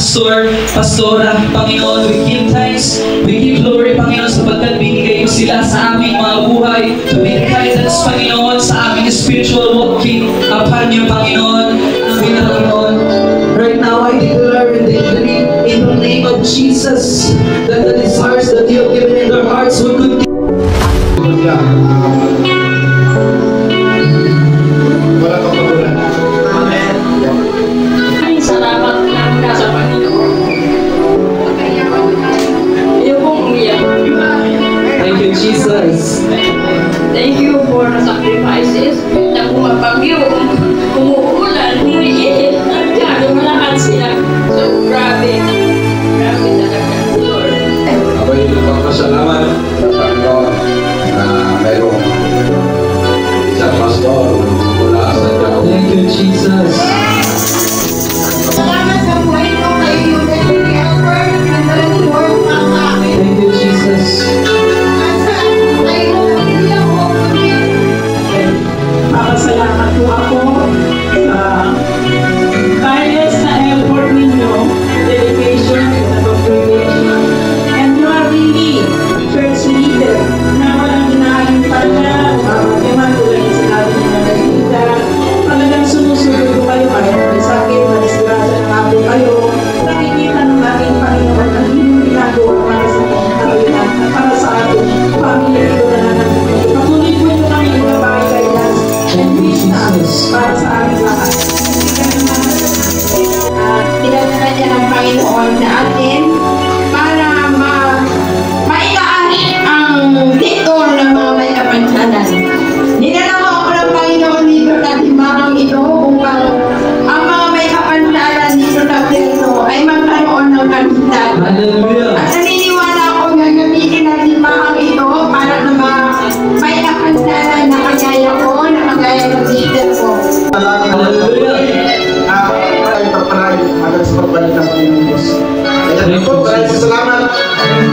pastor, pastora, Panginoon, we give thanks, we give glory, Panginoon, sapagkat binigay mo sila sa aming mga buhay, to be guidance, Panginoon, sa aming spiritual walking upon you, Panginoon. Amin na, Panginoon. Right now, I declare and decree in the name of Jesus that the desires that you have given in their hearts will continue. Wala kang pagulan. Amen. Ay, salamat lang ka sa Panginoon. Ayaw kong umiyak. Thank you, Jesus. Thank you for the sacrifices. Na pumapagyo, umuulan, umiinit, nandiyan, malahat sila. So, grabe. Grabe talaga, Lord. Ako'y nagpapasalamat sa Panginoon na mayroong isang pastor mula sa Diyaw. Thank you, Jesus. Salamat sa buhay ko kay Yudel ni Albert. Nandala ni Lord ang akin. Thank you, Jesus. At sa ay mo pamilya ko ulit. Papasalamat po ako sa tireless na effort ninyo, dedication, and congregation. And you are really church leader na walang inaayong talaga, ewan ko lang sinabi niyo na nagkita. Talagang sumusunod ko kayo kahit may sakit, na-disgrasya na nga po kayo. Nakikita ng ating Panginoon ang inyong ginagawa para sa pangkawilan at para sa ating pamilya ito na nananagay. Patuloy po ito kami ibabay guidance and wisdom para sa aming lahat. Pinadala niya ng Panginoon na atin para mailaan ang titol ng mga may kapansanan. Dinala ko ako ng Panginoon dito na timarang ito upang ang mga may kapansanan dito na Pilipino ay magkaroon ng kalutan. Hallelujah. At naniniwala ako na gamitin natin mahang ito para na may kapansanan na kagaya ko, na kagaya ng leader ko. Hallelujah. Ay paparay hanggang sa pagbalik ng Panginoon Diyos. Kaya po, maraming salamat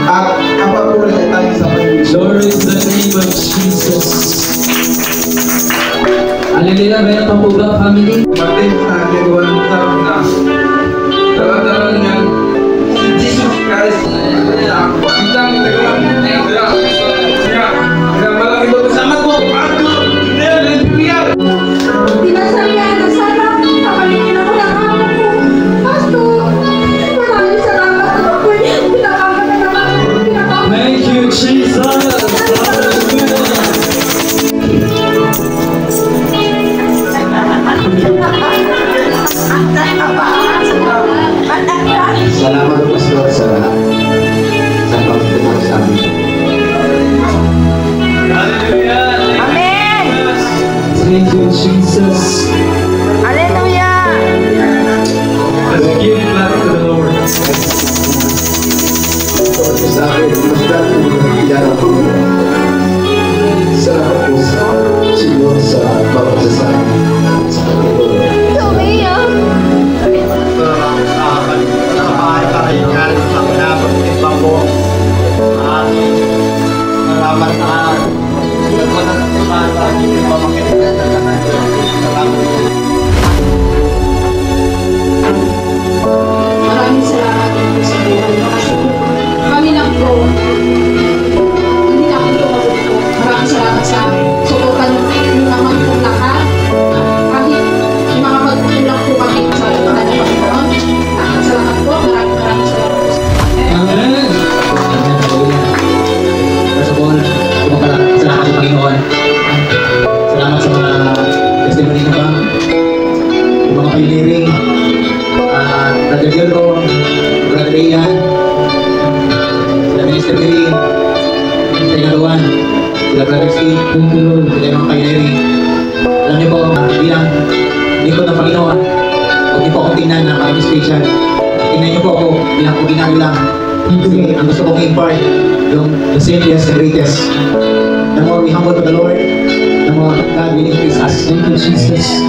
at ang pagpuli ay tayo sa Panginoon. Glory to the name of Jesus. Hallelujah. Meron pa po ba, family? Martin sa ginagawa ng tao na dala-dala niya si Jesus Christ. Isang nagawa niya. Kaya malaki po. Salamat po. Hallelujah. Pinasaya na sana kapalitin ako ng amo ko. Pastor, maraming salamat at ako'y pinakaman na naman. Thank you, Jesus. Hallelujah. Salamat po sa lahat sa pagtutulong sa amin. Hallelujah. Amen! Thank you, Jesus. Hallelujah! Let's give back to the Lord. Sa akin, mas dati mo nangyayari po. Salamat po sa Senyor sa pagsasabi sa Panginoon. Maraming salamat po sa buhay mo kasi kami lang po. Hindi namin ito mabuto. Maraming salamat sa subukan yung naman po lahat. Kahit yung mga magtulak po kami sa ibahan ng Panginoon. Salamat po. Maraming salamat po. Amen. First of all, salamat sa Panginoon. Salamat sa mga testimony ko ba? Yung mga pioneering, Brother Gilro, Brother Ian, sila Minister Mary, Minister Galuan, sila Brother Steve, sila yung mga pioneering. Alam niyo po, bilang lingkod ng Panginoon, huwag niyo po akong tingnan na kami special. Tingnan niyo po ako bilang ordinary lang. Kasi ang gusto kong i-impart yung the simplest and greatest. The more we humble to the Lord, the more God will increase us. Thank you, Jesus.